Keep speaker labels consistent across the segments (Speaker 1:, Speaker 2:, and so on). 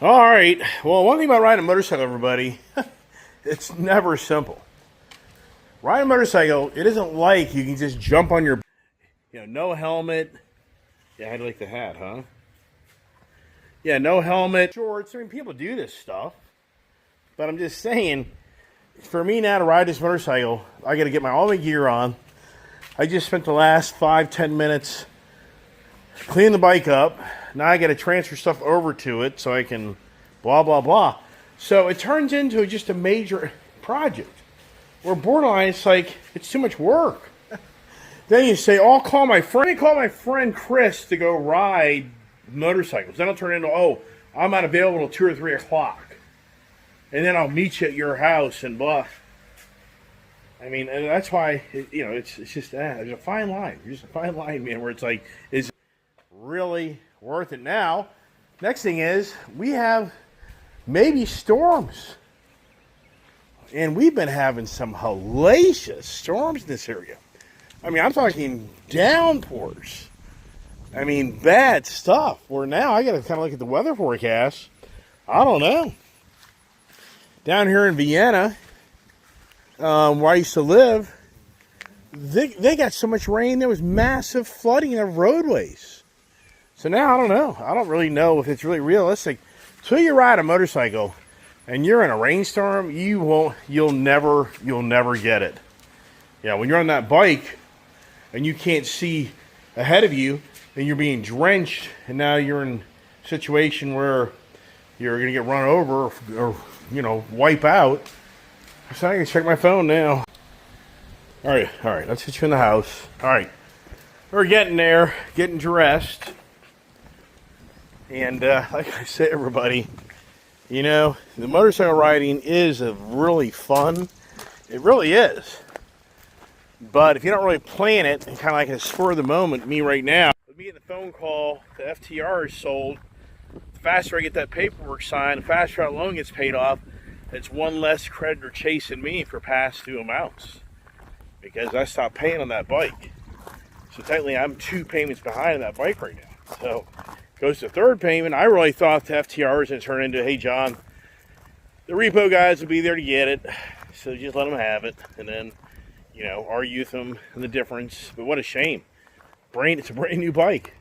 Speaker 1: All right. Well, one thing about riding a motorcycle, everybody, it's never simple. Riding a motorcycle, it isn't like you can just jump on your, no helmet. Yeah, I had to like the hat, huh? Yeah, no helmet, shorts. I mean, people do this stuff, but I'm just saying, for me now to ride this motorcycle, I got to get all my gear on. I just spent the last 5-10 minutes cleaning the bike up. Now I got to transfer stuff over to it so I can blah, blah, blah. So it turns into just a major project where borderline it's like, it's too much work. Then you say, oh, I'll call my friend. Let me call my friend Chris to go ride motorcycles. Then it'll turn into, oh, I'm not available till 2 or 3 o'clock. And then I'll meet you at your house and blah. I mean, and that's why, it's just, there's a fine line. There's a fine line, man, where it's like, is it really worth it now? Next thing is, we have maybe storms. And we've been having some hellacious storms in this area. I mean, I'm talking downpours. I mean, bad stuff. Where now I got to kind of look at the weather forecast. I don't know. Down here in Vienna, where I used to live, they got so much rain, there was massive flooding of roadways. So now I don't know. I don't really know if it's really realistic. Till you ride a motorcycle and you're in a rainstorm, you'll never get it. Yeah, when you're on that bike and you can't see ahead of you and you're being drenched, and now you're in a situation where you're going to get run over or wipe out. So I can check my phone now. All right, let's get you in the house. All right, we're getting there, getting dressed. And like I said, everybody, the motorcycle riding is really fun. It really is. But if you don't really plan it, and kind of like a spur of the moment, me right now, with me getting the phone call, the FTR is sold. The faster I get that paperwork signed, the faster that loan gets paid off, it's one less creditor chasing me for past due amounts. Because I stopped paying on that bike. So technically I'm 2 payments behind on that bike right now. So goes to third payment. I really thought the FTR was going to turn into, hey John, the repo guys will be there to get it. So just let them have it. And then, argue with them and the difference. But what a shame. It's a brand new bike.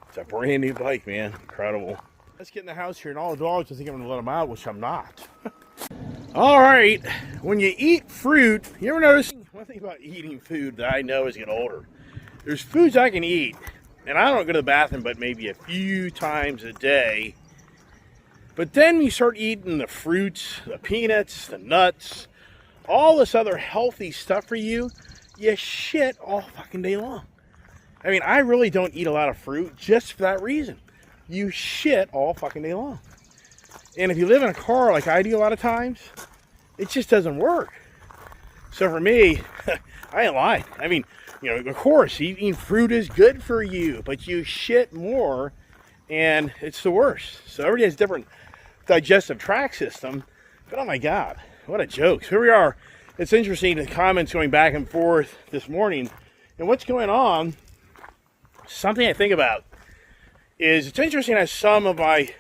Speaker 1: It's a brand new bike, man. Incredible. Let's get in the house here, and all the dogs will think I'm going to let them out, which I'm not. All right. When you eat fruit, you ever notice one thing about eating food that I know as I get older? There's foods I can eat, and I don't go to the bathroom but maybe a few times a day. But then you start eating the fruits, the peanuts, the nuts, all this other healthy stuff for you, you shit all fucking day long. I mean, I really don't eat a lot of fruit just for that reason. You shit all fucking day long. And if you live in a car like I do a lot of times, it just doesn't work. So for me, I ain't lying. I mean, of course, eating fruit is good for you, but you shit more, and it's the worst. So everybody has a different digestive tract system, but oh my God, what a joke. So here we are. It's interesting, the comments going back and forth this morning, and what's going on, something I think about is it's interesting as some of my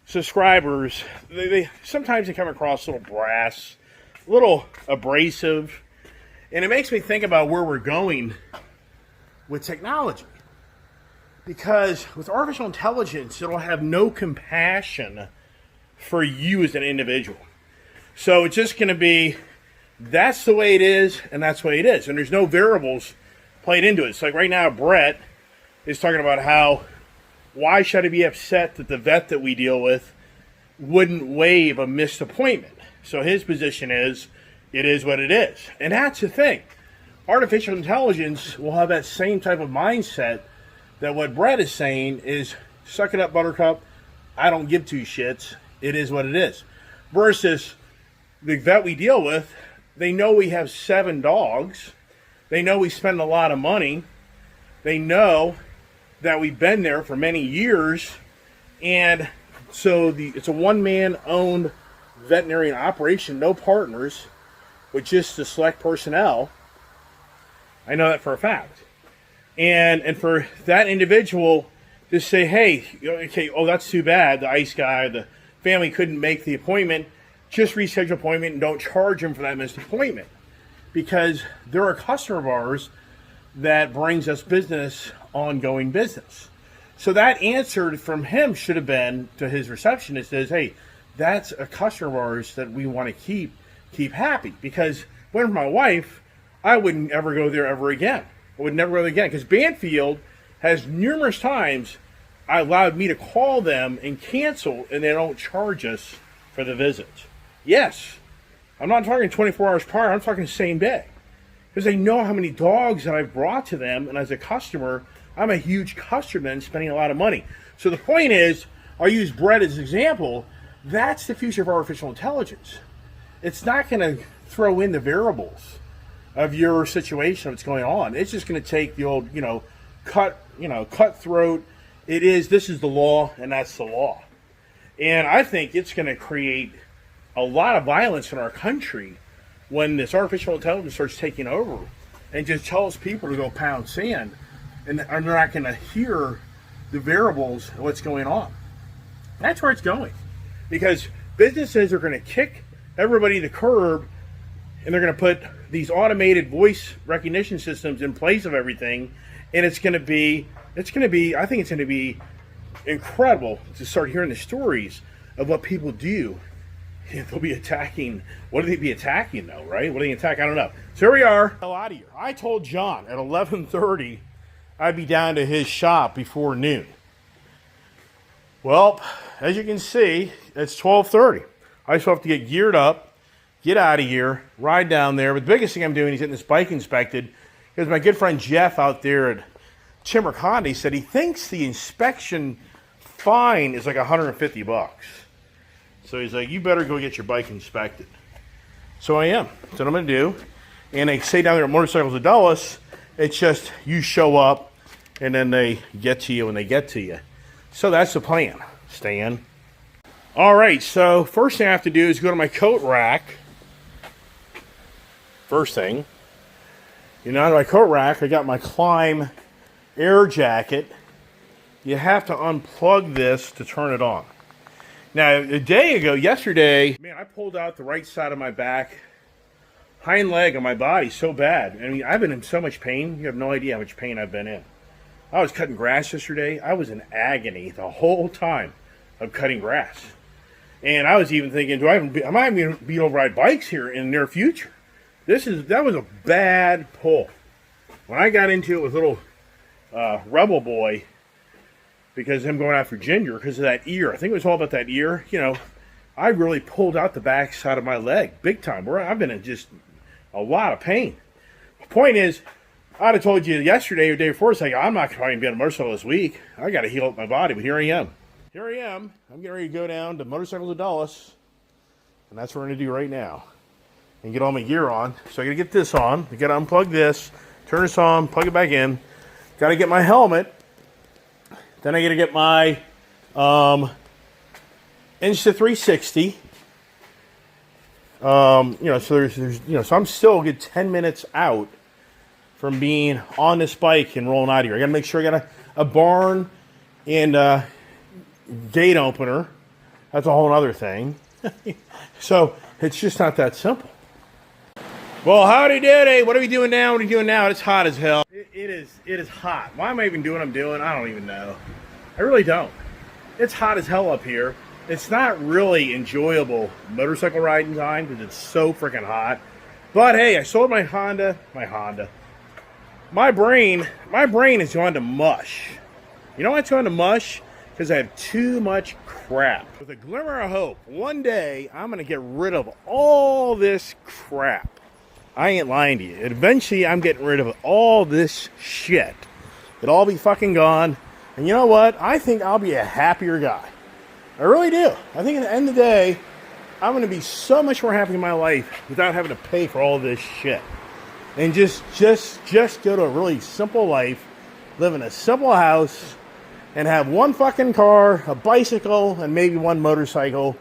Speaker 1: subscribers, they sometimes they come across a little brass, a little abrasive, and it makes me think about where we're going with technology. Because with artificial intelligence, it'll have no compassion for you as an individual. So it's just going to be, that's the way it is, and that's the way it is. And there's no variables played into it. It's like right now, Brett is talking about how, why should I be upset that the vet that we deal with wouldn't waive a missed appointment? So his position is, it is what it is. And that's the thing. Artificial intelligence will have that same type of mindset that what Brett is saying is, suck it up, Buttercup. I don't give two shits. It is what it is. Versus the vet we deal with, they know we have 7 dogs. They know we spend a lot of money. They know that we've been there for many years. And so it's a one-man owned veterinarian operation, no partners, with just the select personnel. I know that for a fact. And for that individual Just say, hey, okay, oh, that's too bad. The ice guy, the family couldn't make the appointment. Just reschedule appointment and don't charge them for that missed appointment. Because they're a customer of ours that brings us business, ongoing business. So that answer from him should have been to his receptionist says, hey, that's a customer of ours that we want to keep happy. Because when my wife, I wouldn't ever go there ever again. I would never go there again. Because Banfield has numerous times allowed me to call them and cancel, and they don't charge us for the visit. Yes, I'm not talking 24 hours prior, I'm talking the same day. Because they know how many dogs that I've brought to them, and as a customer, I'm a huge customer and spending a lot of money. So the point is, I'll use Brett as an example, that's the future of artificial intelligence. It's not going to throw in the variables of your situation, what's going on. It's just going to take the old, cutthroat. This is the law, and that's the law. And I think it's going to create a lot of violence in our country when this artificial intelligence starts taking over and just tells people to go pound sand, and they're not going to hear the variables of what's going on. That's where it's going. Because businesses are going to kick everybody to the curb, and they're going to put these automated voice recognition systems in place of everything, and I think it's going to be incredible to start hearing the stories of what people do. They'll be attacking. What do they be attacking, though, right? What do they attack? I don't know. So here we are. Hell out of here. I told John at 11:30 I'd be down to his shop before noon. Well, as you can see, it's 12:30. I still have to get geared up, get out of here, ride down there. But the biggest thing I'm doing is getting this bike inspected, because my good friend Jeff out there at Timber Condi said he thinks the inspection fine is like $150. So he's like, you better go get your bike inspected. So I am. That's what I'm going to do. And they say down there at Motorcycles of Dulles, it's just you show up and then they get to you when they get to you. So that's the plan, Stan. All right, so first thing I have to do is go to my coat rack. First thing. Out of my coat rack, I got my Climb air jacket. You have to unplug this to turn it on. Now, yesterday, man, I pulled out the right side of my back, hind leg of my body so bad. I mean, I've been in so much pain. You have no idea how much pain I've been in. I was cutting grass yesterday. I was in agony the whole time of cutting grass. And I was even thinking, am I going to be able to ride bikes here in the near future? That was a bad pull. When I got into it with little Rebel Boy, because him going after Ginger, because of that ear. I think it was all about that ear. I really pulled out the back side of my leg big time. Where I've been in just a lot of pain. The point is, I'd have told you yesterday or the day before, it's like, I'm not going to be on a motorcycle this week. I got to heal up my body, but here I am. I'm getting ready to go down to Motorcycles of Dulles, and that's what we're going to do right now. And get all my gear on. So I got to get this on. I got to unplug this, turn this on, plug it back in. Got to get my helmet. Then I got to get my Insta360. So I'm still a good 10 minutes out from being on this bike and rolling out of here. I got to make sure I got a barn and gate opener. That's a whole other thing. So it's just not that simple. Well, howdy doody. What are we doing now? What are we doing now? It's hot as hell. It is hot. Why am I even doing what I'm doing? I don't even know. I really don't. It's hot as hell up here. It's not really enjoyable motorcycle riding time because it's so freaking hot. But hey, I sold my Honda. My brain has gone to mush. You know why it's gone to mush? Because I have too much crap. With a glimmer of hope, one day I'm going to get rid of all this crap. I ain't lying to you. Eventually, I'm getting rid of all this shit. It'll all be fucking gone. And you know what? I think I'll be a happier guy. I really do. I think at the end of the day, I'm going to be so much more happy in my life without having to pay for all this shit. And just go to a really simple life, live in a simple house, and have one fucking car, a bicycle, and maybe one motorcycle,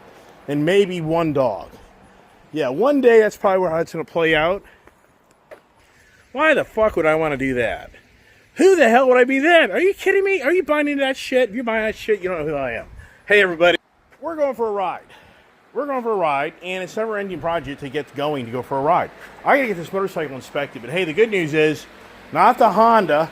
Speaker 1: and maybe one dog. Yeah, one day that's probably how it's going to play out. Why the fuck would I want to do that? Who the hell would I be then? Are you kidding me? Are you buying into that shit? If you're buying that shit, you don't know who I am. Hey, everybody. We're going for a ride. We're going for a ride, and it's a never-ending project to get going to go for a ride. I got to get this motorcycle inspected, but hey, the good news is, not the Honda,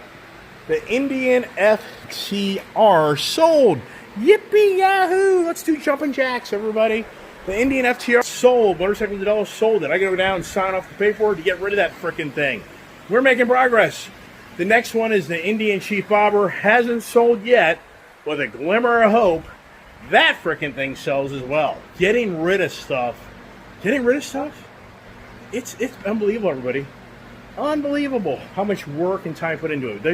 Speaker 1: the Indian FTR sold. Yippee yahoo! Let's do jumping jacks, everybody. The Indian FTR sold. Motorcycle Modelo sold it. I gotta go down and sign off the paperwork to get rid of that frickin' thing. We're making progress. The next one is the Indian Chief Bobber. Hasn't sold yet, with a glimmer of hope. That frickin' thing sells as well. Getting rid of stuff. It's unbelievable, everybody. Unbelievable how much work and time put into it.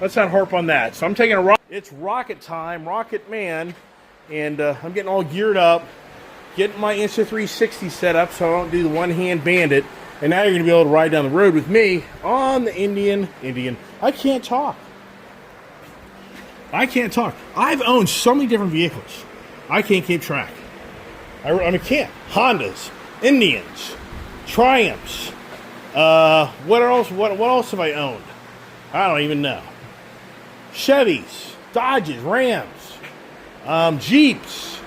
Speaker 1: Let's not harp on that. So I'm taking a rocket. It's rocket time, Rocket Man, and I'm getting all geared up, getting my Insta360 set up so I don't do the one-hand bandit. And now you're going to be able to ride down the road with me on the Indian. I can't talk. I've owned so many different vehicles. I can't keep track. I can't. Hondas, Indians, Triumphs. What else have I owned? I don't even know. Chevys, Dodges, Rams, Jeeps.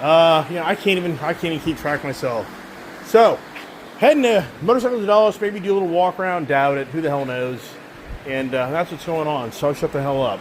Speaker 1: I can't even keep track myself. So, heading to Motorcycles of Dallas, maybe do a little walk around, doubt it, who the hell knows. And that's what's going on, so I'll shut the hell up.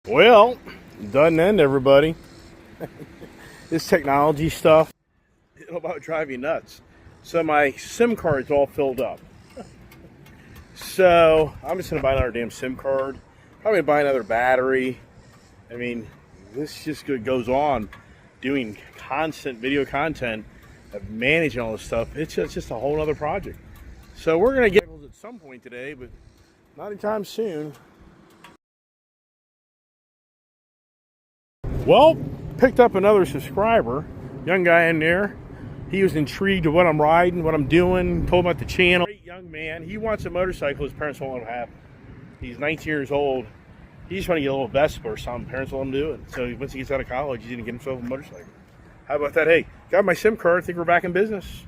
Speaker 1: Well, doesn't end, everybody. This technology stuff, it'll about drive you nuts. So my SIM card's all filled up. So I'm just gonna buy another damn SIM card. Probably buy another battery. I mean, this just goes on. Doing constant video content, of managing all this stuff. It's just a whole other project. So we're gonna get at some point today, but not anytime soon. Well, picked up another subscriber, young guy in there. He was intrigued with what I'm riding, what I'm doing, told him about the channel. Great young man. He wants a motorcycle his parents won't let him have. He's 19 years old. He's trying to get a little Vespa or something. Parents won't let him do it. So once he gets out of college, he's going to get himself a motorcycle. How about that? Hey, got my SIM card. I think we're back in business.